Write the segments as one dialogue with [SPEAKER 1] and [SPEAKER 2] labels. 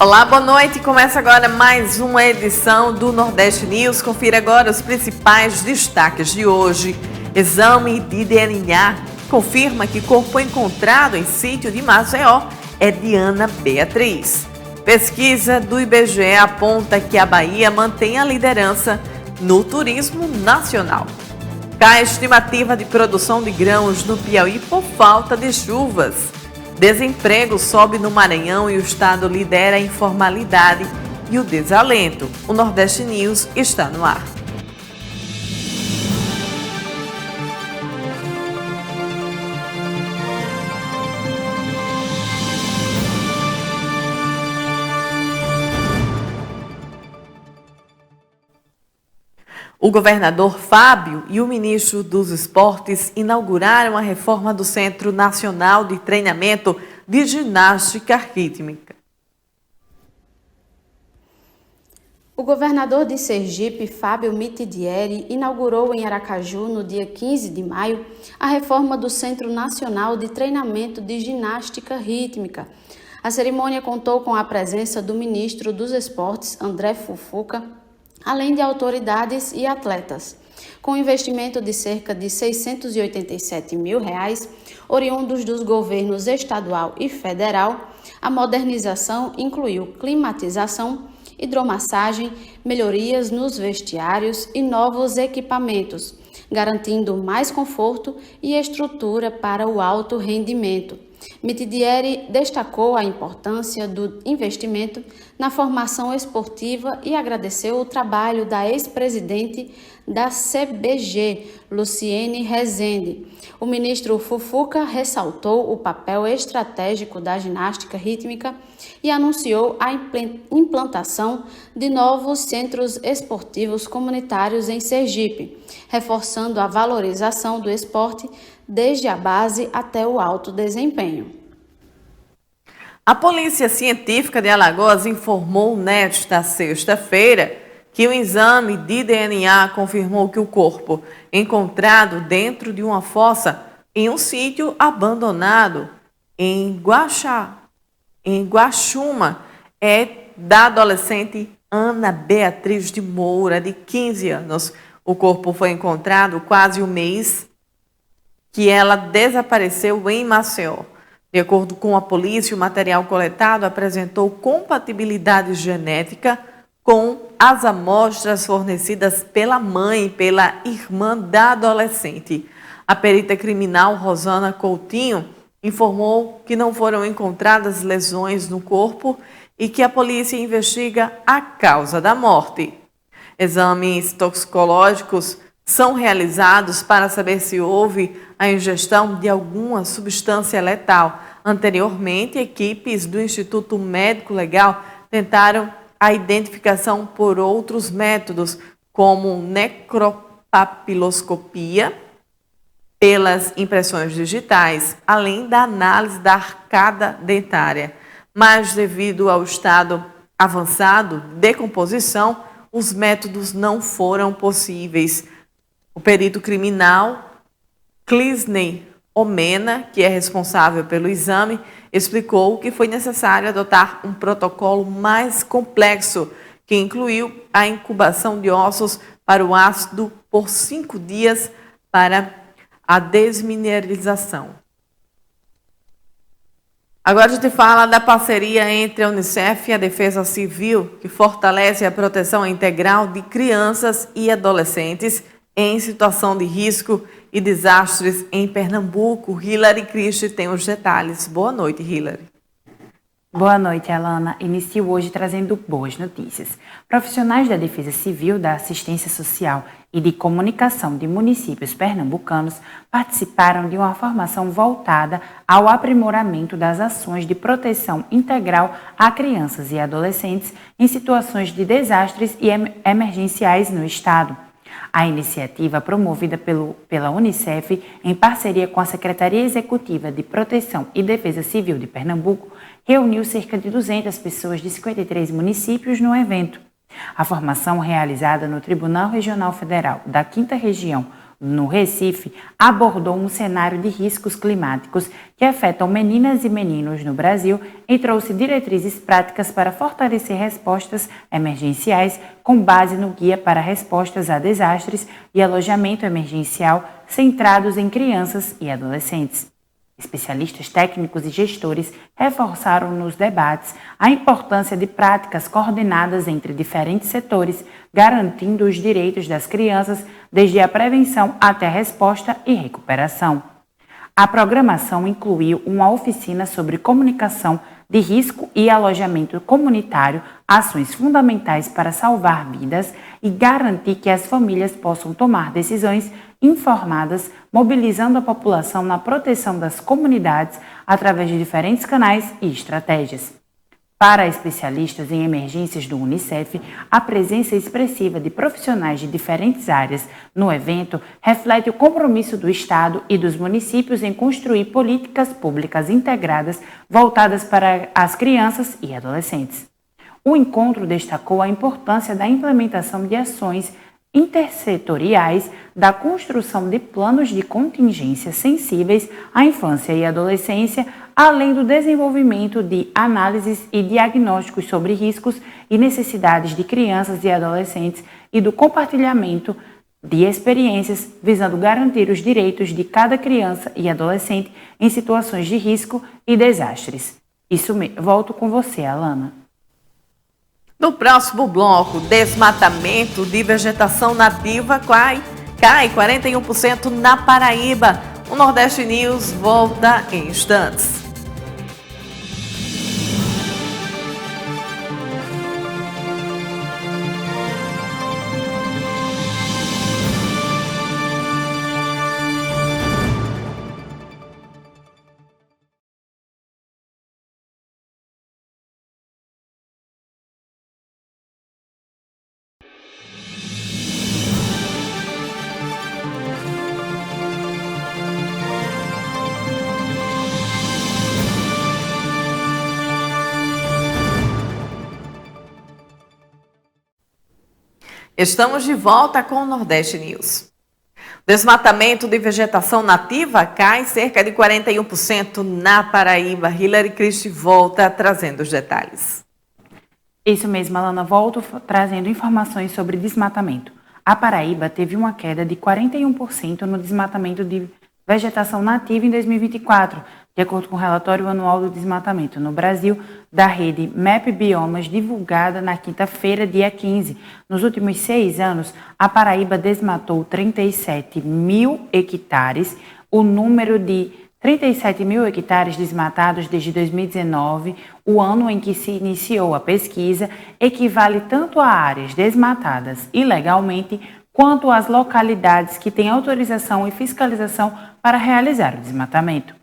[SPEAKER 1] Olá, boa noite. Começa agora mais uma edição do Nordeste News. Confira agora os principais destaques de hoje. Exame de DNA confirma que corpo encontrado em sítio de Maceió é de Ana Beatriz. Pesquisa do IBGE aponta que a Bahia mantém a liderança no turismo nacional. Cai a estimativa de produção de grãos no Piauí por falta de chuvas. Desemprego sobe no Maranhão e o estado lidera a informalidade e o desalento. O Nordeste News está no ar. O governador Fábio e o ministro dos Esportes inauguraram a reforma do Centro Nacional de Treinamento de Ginástica Rítmica.
[SPEAKER 2] O governador de Sergipe, Fábio Mitidieri, inaugurou em Aracaju, no dia 15 de maio, a reforma do Centro Nacional de Treinamento de Ginástica Rítmica. A cerimônia contou com a presença do ministro dos Esportes, André Fufuca, além de autoridades e atletas. Com investimento de cerca de R$ 687 mil, oriundos dos governos estadual e federal, a modernização incluiu climatização, hidromassagem, melhorias nos vestiários e novos equipamentos, garantindo mais conforto e estrutura para o alto rendimento. Mitidieri destacou a importância do investimento na formação esportiva e agradeceu o trabalho da ex-presidente da CBG, Luciene Rezende. O ministro Fufuca ressaltou o papel estratégico da ginástica rítmica e anunciou a implantação de novos centros esportivos comunitários em Sergipe, reforçando a valorização do esporte desde a base até o alto desempenho.
[SPEAKER 1] A Polícia Científica de Alagoas informou nesta sexta-feira que o exame de DNA confirmou que o corpo encontrado dentro de uma fossa em um sítio abandonado em Guaxuma é da adolescente Ana Beatriz de Moura, de 15 anos. O corpo foi encontrado quase um mês que ela desapareceu em Maceió. De acordo com a polícia, o material coletado apresentou compatibilidade genética com as amostras fornecidas pela mãe e pela irmã da adolescente. A perita criminal Rosana Coutinho informou que não foram encontradas lesões no corpo e que a polícia investiga a causa da morte. Exames toxicológicos são realizados para saber se houve a ingestão de alguma substância letal. Anteriormente, equipes do Instituto Médico Legal tentaram a identificação por outros métodos, como necropapiloscopia, pelas impressões digitais, além da análise da arcada dentária. Mas, devido ao estado avançado de decomposição, os métodos não foram possíveis. O perito criminal Clisney Omena, que é responsável pelo exame, explicou que foi necessário adotar um protocolo mais complexo, que incluiu a incubação de ossos para o ácido por 5 dias para a desmineralização. Agora a gente fala da parceria entre a Unicef e a Defesa Civil, que fortalece a proteção integral de crianças e adolescentes em situação de risco e desastres em Pernambuco. Hilary Christie tem os detalhes. Boa noite, Hilary.
[SPEAKER 3] Boa noite, Alana. Inicio hoje trazendo boas notícias. Profissionais da Defesa Civil, da Assistência Social e de Comunicação de municípios pernambucanos participaram de uma formação voltada ao aprimoramento das ações de proteção integral a crianças e adolescentes em situações de desastres e emergenciais no Estado. A iniciativa, promovida pela Unicef, em parceria com a Secretaria Executiva de Proteção e Defesa Civil de Pernambuco, reuniu cerca de 200 pessoas de 53 municípios no evento. A formação, realizada no Tribunal Regional Federal da 5ª Região, no Recife, abordou um cenário de riscos climáticos que afetam meninas e meninos no Brasil e trouxe diretrizes práticas para fortalecer respostas emergenciais com base no Guia para Respostas a Desastres e Alojamento Emergencial centrados em crianças e adolescentes. Especialistas técnicos e gestores reforçaram nos debates a importância de práticas coordenadas entre diferentes setores, garantindo os direitos das crianças desde a prevenção até a resposta e recuperação. A programação incluiu uma oficina sobre comunicação de risco e alojamento comunitário, ações fundamentais para salvar vidas e garantir que as famílias possam tomar decisões informadas, mobilizando a população na proteção das comunidades através de diferentes canais e estratégias. Para especialistas em emergências do Unicef, a presença expressiva de profissionais de diferentes áreas no evento reflete o compromisso do Estado e dos municípios em construir políticas públicas integradas voltadas para as crianças e adolescentes. O encontro destacou a importância da implementação de ações intersetoriais, da construção de planos de contingência sensíveis à infância e adolescência, além do desenvolvimento de análises e diagnósticos sobre riscos e necessidades de crianças e adolescentes e do compartilhamento de experiências visando garantir os direitos de cada criança e adolescente em situações de risco e desastres. Isso mesmo. Volto com você, Alana.
[SPEAKER 1] No próximo bloco, desmatamento de vegetação nativa cai 41% na Paraíba. O Nordeste News volta em instantes. Estamos de volta com o Nordeste News. Desmatamento de vegetação nativa cai cerca de 41% na Paraíba. Hilary Christie volta trazendo os detalhes.
[SPEAKER 3] Isso mesmo, Alana. Volto trazendo informações sobre desmatamento. A Paraíba teve uma queda de 41% no desmatamento de vegetação nativa em 2024, de acordo com o relatório anual do desmatamento no Brasil, da rede MAP Biomas, divulgada na quinta-feira, dia 15. Nos últimos 6 anos, a Paraíba desmatou 37 mil hectares. O número de 37 mil hectares desmatados desde 2019, o ano em que se iniciou a pesquisa, equivale tanto a áreas desmatadas ilegalmente quanto às localidades que têm autorização e fiscalização para realizar o desmatamento.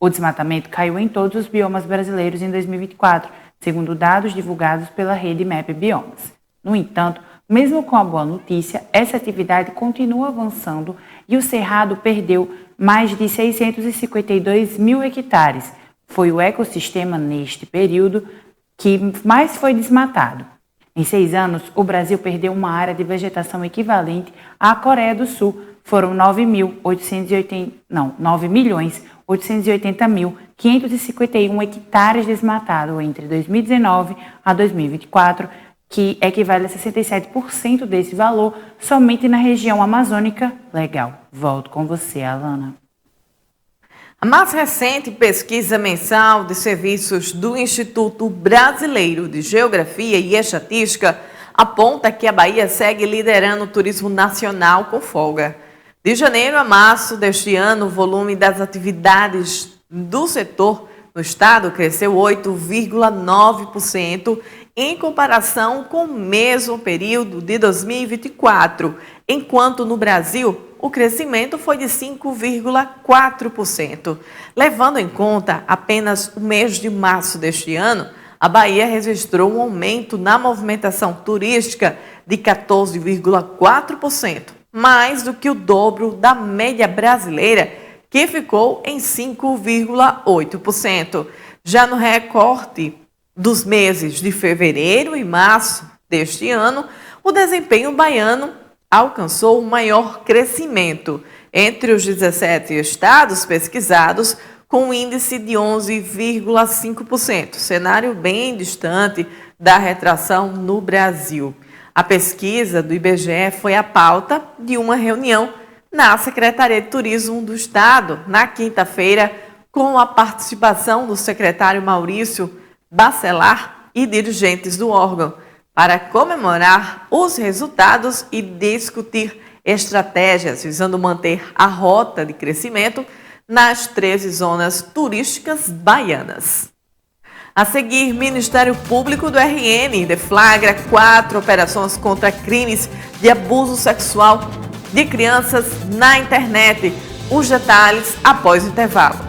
[SPEAKER 3] O desmatamento caiu em todos os biomas brasileiros em 2024, segundo dados divulgados pela rede MAP Biomas. No entanto, mesmo com a boa notícia, essa atividade continua avançando e o Cerrado perdeu mais de 652 mil hectares. Foi o ecossistema neste período que mais foi desmatado. Em 6 anos, o Brasil perdeu uma área de vegetação equivalente à Coreia do Sul. Foram 9.880.551 hectares desmatados entre 2019 a 2024, que equivale a 67% desse valor somente na região amazônica. Legal. Volto com você, Alana.
[SPEAKER 1] A mais recente pesquisa mensal de serviços do Instituto Brasileiro de Geografia e Estatística aponta que a Bahia segue liderando o turismo nacional com folga. De janeiro a março deste ano, o volume das atividades do setor no estado cresceu 8,9% em comparação com o mesmo período de 2024, enquanto no Brasil o crescimento foi de 5,4%. Levando em conta apenas o mês de março deste ano, a Bahia registrou um aumento na movimentação turística de 14,4%, mais do que o dobro da média brasileira, que ficou em 5,8%. Já no recorte dos meses de fevereiro e março deste ano, o desempenho baiano alcançou o maior crescimento entre os 17 estados pesquisados, com um índice de 11,5%, cenário bem distante da retração no Brasil. A pesquisa do IBGE foi a pauta de uma reunião na Secretaria de Turismo do Estado, na quinta-feira, com a participação do secretário Maurício Bacelar e dirigentes do órgão, para comemorar os resultados e discutir estratégias visando manter a rota de crescimento nas 13 zonas turísticas baianas. A seguir, Ministério Público do RN deflagra 4 operações contra crimes de abuso sexual de crianças na internet. Os detalhes após o intervalo.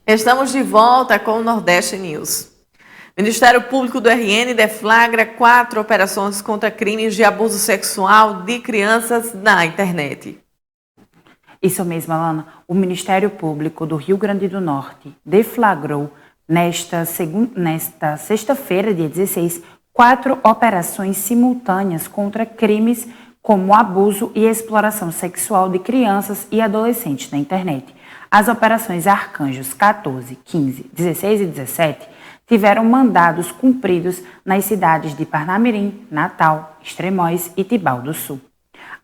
[SPEAKER 1] Estamos de volta com o Nordeste News. Ministério Público do RN deflagra 4 operações contra crimes de abuso sexual de crianças na internet.
[SPEAKER 3] Isso mesmo, Alana. O Ministério Público do Rio Grande do Norte deflagrou nesta sexta-feira, dia 16, 4 operações simultâneas contra crimes como abuso e exploração sexual de crianças e adolescentes na internet. As operações Arcanjos 14, 15, 16 e 17 tiveram mandados cumpridos nas cidades de Parnamirim, Natal, Extremóis e Tibau do Sul.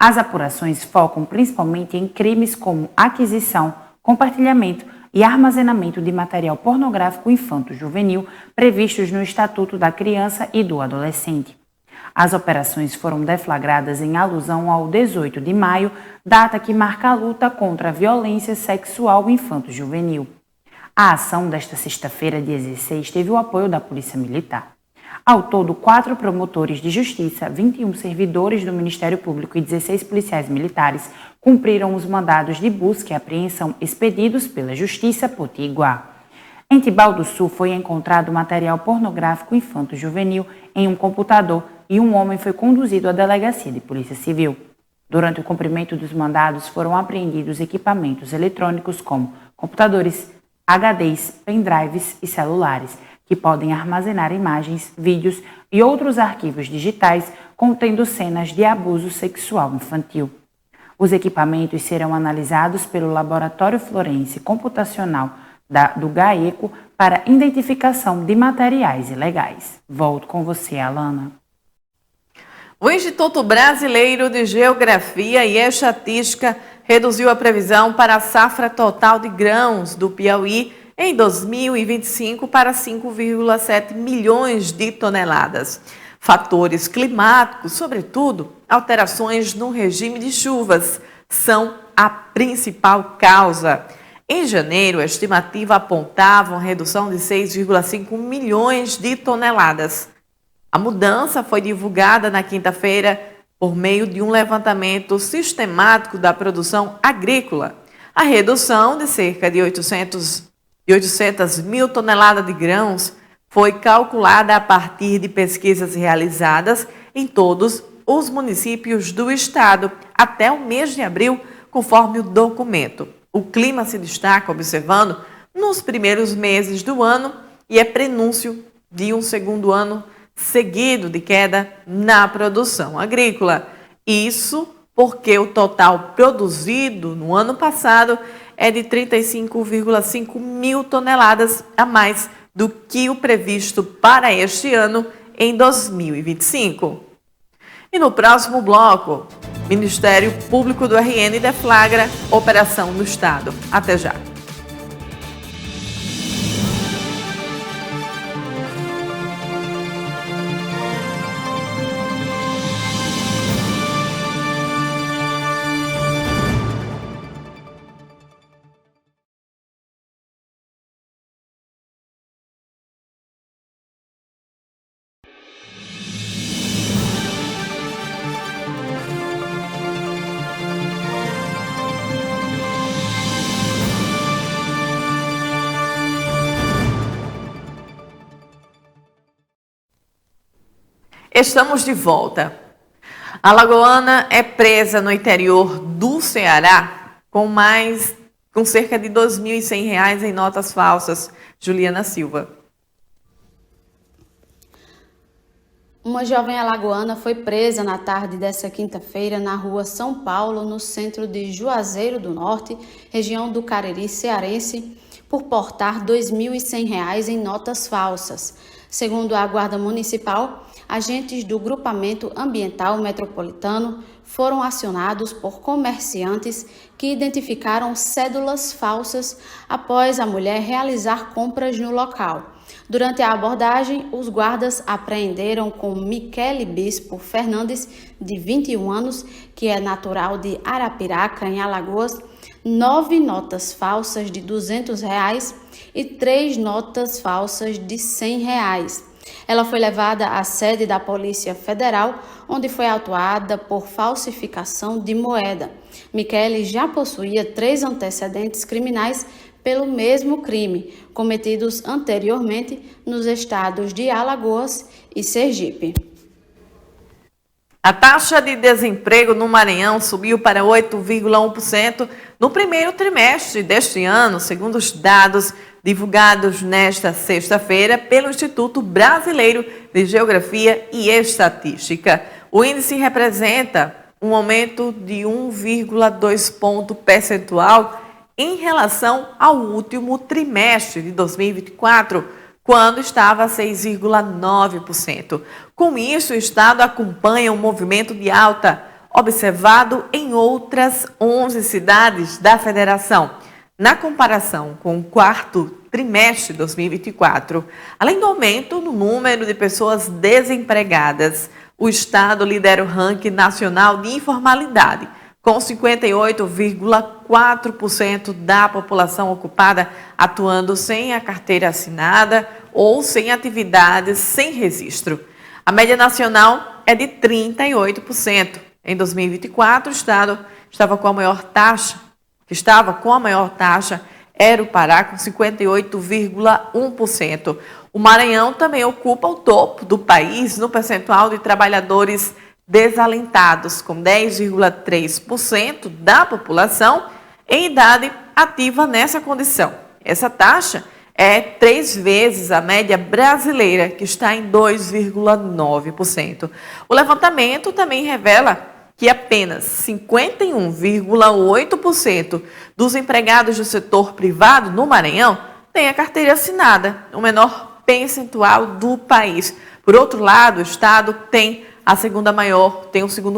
[SPEAKER 3] As apurações focam principalmente em crimes como aquisição, compartilhamento e armazenamento de material pornográfico infanto-juvenil previstos no Estatuto da Criança e do Adolescente. As operações foram deflagradas em alusão ao 18 de maio, data que marca a luta contra a violência sexual infanto-juvenil. A ação desta sexta-feira, dia 16, teve o apoio da Polícia Militar. Ao todo, 4 promotores de justiça, 21 servidores do Ministério Público e 16 policiais militares cumpriram os mandados de busca e apreensão expedidos pela Justiça Potiguar. Em Tibau do Sul foi encontrado material pornográfico infanto-juvenil em um computador e um homem foi conduzido à delegacia de Polícia Civil. Durante o cumprimento dos mandados foram apreendidos equipamentos eletrônicos como computadores, HDs, pendrives e celulares, que podem armazenar imagens, vídeos e outros arquivos digitais contendo cenas de abuso sexual infantil. Os equipamentos serão analisados pelo Laboratório Forense Computacional do GAECO para identificação de materiais ilegais. Volto com você, Alana.
[SPEAKER 1] O Instituto Brasileiro de Geografia e Estatística reduziu a previsão para a safra total de grãos do Piauí em 2025 para 5,7 milhões de toneladas. Fatores climáticos, sobretudo alterações no regime de chuvas, são a principal causa. Em janeiro, a estimativa apontava uma redução de 6,5 milhões de toneladas. A mudança foi divulgada na quinta-feira por meio de um levantamento sistemático da produção agrícola. A redução de cerca de 800 mil toneladas de grãos foi calculada a partir de pesquisas realizadas em todos os municípios do estado até o mês de abril, conforme o documento. O clima se destaca observando nos primeiros meses do ano e é prenúncio de um segundo ano seguido de queda na produção agrícola. Isso porque o total produzido no ano passado é de 35,5 mil toneladas a mais do que o previsto para este ano em 2025. E no próximo bloco, Ministério Público do RN deflagra operação no Estado. Até já. Estamos de volta. A alagoana é presa no interior do Ceará com cerca de R$ 2.100 em notas falsas. Juliana Silva.
[SPEAKER 2] Uma jovem alagoana foi presa na tarde desta quinta-feira na rua São Paulo, no centro de Juazeiro do Norte, região do Cariri cearense, por portar R$ 2.100 em notas falsas. Segundo a Guarda Municipal, agentes do Grupamento Ambiental Metropolitano foram acionados por comerciantes que identificaram cédulas falsas após a mulher realizar compras no local. Durante a abordagem, os guardas apreenderam com Michele Bispo Fernandes, de 21 anos, que é natural de Arapiraca, em Alagoas, 9 notas falsas de R$ 200 e 3 notas falsas de R$ 100. Ela foi levada à sede da Polícia Federal, onde foi autuada por falsificação de moeda. Michele já possuía 3 antecedentes criminais pelo mesmo crime, cometidos anteriormente nos estados de Alagoas e Sergipe.
[SPEAKER 1] A taxa de desemprego no Maranhão subiu para 8,1% no primeiro trimestre deste ano, segundo os dados divulgados nesta sexta-feira pelo Instituto Brasileiro de Geografia e Estatística. O índice representa um aumento de 1,2 ponto percentual em relação ao último trimestre de 2024, quando estava a 6,9%. Com isso, o Estado acompanha um movimento de alta observado em outras 11 cidades da Federação, na comparação com o quarto trimestre de 2024. Além do aumento no número de pessoas desempregadas, o Estado lidera o ranking nacional de informalidade, com 58,4% da população ocupada atuando sem a carteira assinada ou sem atividades sem registro. A média nacional é de 38%. Em 2024, o Estado estava com a maior taxa era o Pará, com 58,1%. O Maranhão também ocupa o topo do país no percentual de trabalhadores desalentados, com 10,3% da população em idade ativa nessa condição. Essa taxa é 3 vezes a média brasileira, que está em 2,9%. O levantamento também revela que apenas 51,8% dos empregados do setor privado no Maranhão têm a carteira assinada, o menor percentual do país. Por outro lado, o Estado tem o segundo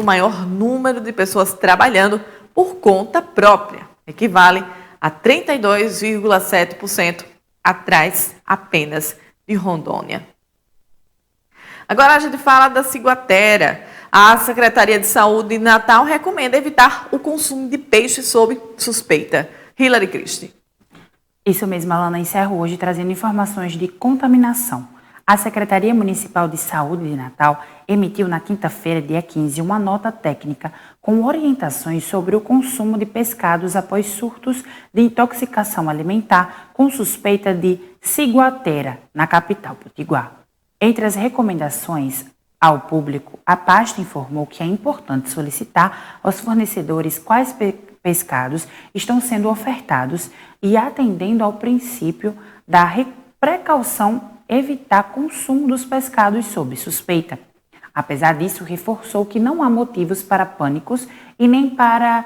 [SPEAKER 1] maior número de pessoas trabalhando por conta própria, equivale a 32,7%, atrás apenas de Rondônia. Agora a gente fala da ciguatera. A Secretaria de Saúde de Natal recomenda evitar o consumo de peixe sob suspeita. Hilary Christie.
[SPEAKER 3] Isso mesmo, Alana. Encerro hoje trazendo informações de contaminação. A Secretaria Municipal de Saúde de Natal emitiu na quinta-feira, dia 15, uma nota técnica com orientações sobre o consumo de pescados após surtos de intoxicação alimentar com suspeita de ciguatera na capital potiguar. Entre as recomendações ao público, a pasta informou que é importante solicitar aos fornecedores quais pescados estão sendo ofertados e, atendendo ao princípio da precaução, evitar consumo dos pescados sob suspeita. Apesar disso, reforçou que não há motivos para pânicos e nem para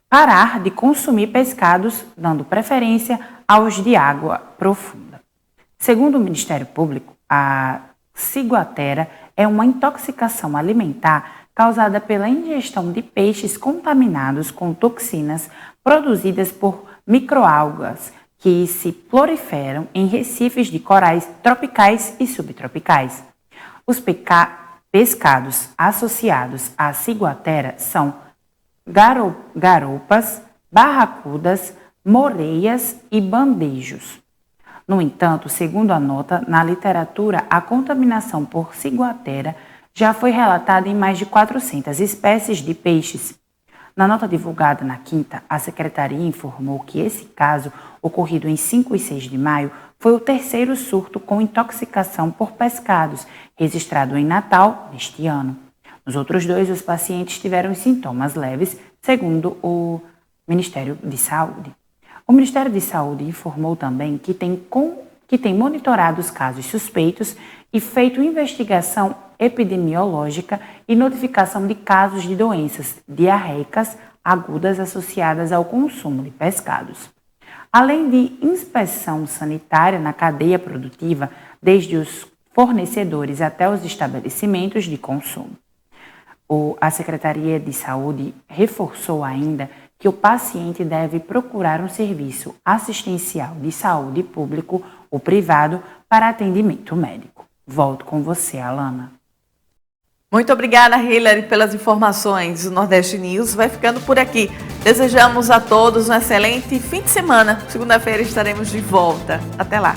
[SPEAKER 3] parar de consumir pescados, dando preferência aos de água profunda. Segundo o Ministério Público, a ciguatera é uma intoxicação alimentar causada pela ingestão de peixes contaminados com toxinas produzidas por microalgas que se proliferam em recifes de corais tropicais e subtropicais. Os pescados associados à ciguatera são garoupas, barracudas, moreias e bandejos. No entanto, segundo a nota, na literatura, a contaminação por ciguatera já foi relatada em mais de 400 espécies de peixes. Na nota divulgada na quinta, a Secretaria informou que esse caso, ocorrido em 5 e 6 de maio, foi o terceiro surto com intoxicação por pescados, registrado em Natal neste ano. Nos outros 2, os pacientes tiveram sintomas leves, segundo o Ministério de Saúde. O Ministério de Saúde informou também que tem monitorado os casos suspeitos e feito investigação epidemiológica e notificação de casos de doenças diarreicas agudas associadas ao consumo de pescados. Além de inspeção sanitária na cadeia produtiva, desde os fornecedores até os estabelecimentos de consumo. A Secretaria de Saúde reforçou ainda que o paciente deve procurar um serviço assistencial de saúde público ou privado para atendimento médico. Volto com você, Alana.
[SPEAKER 1] Muito obrigada, Hilary, pelas informações. O Nordeste News vai ficando por aqui. Desejamos a todos um excelente fim de semana. Segunda-feira estaremos de volta. Até lá.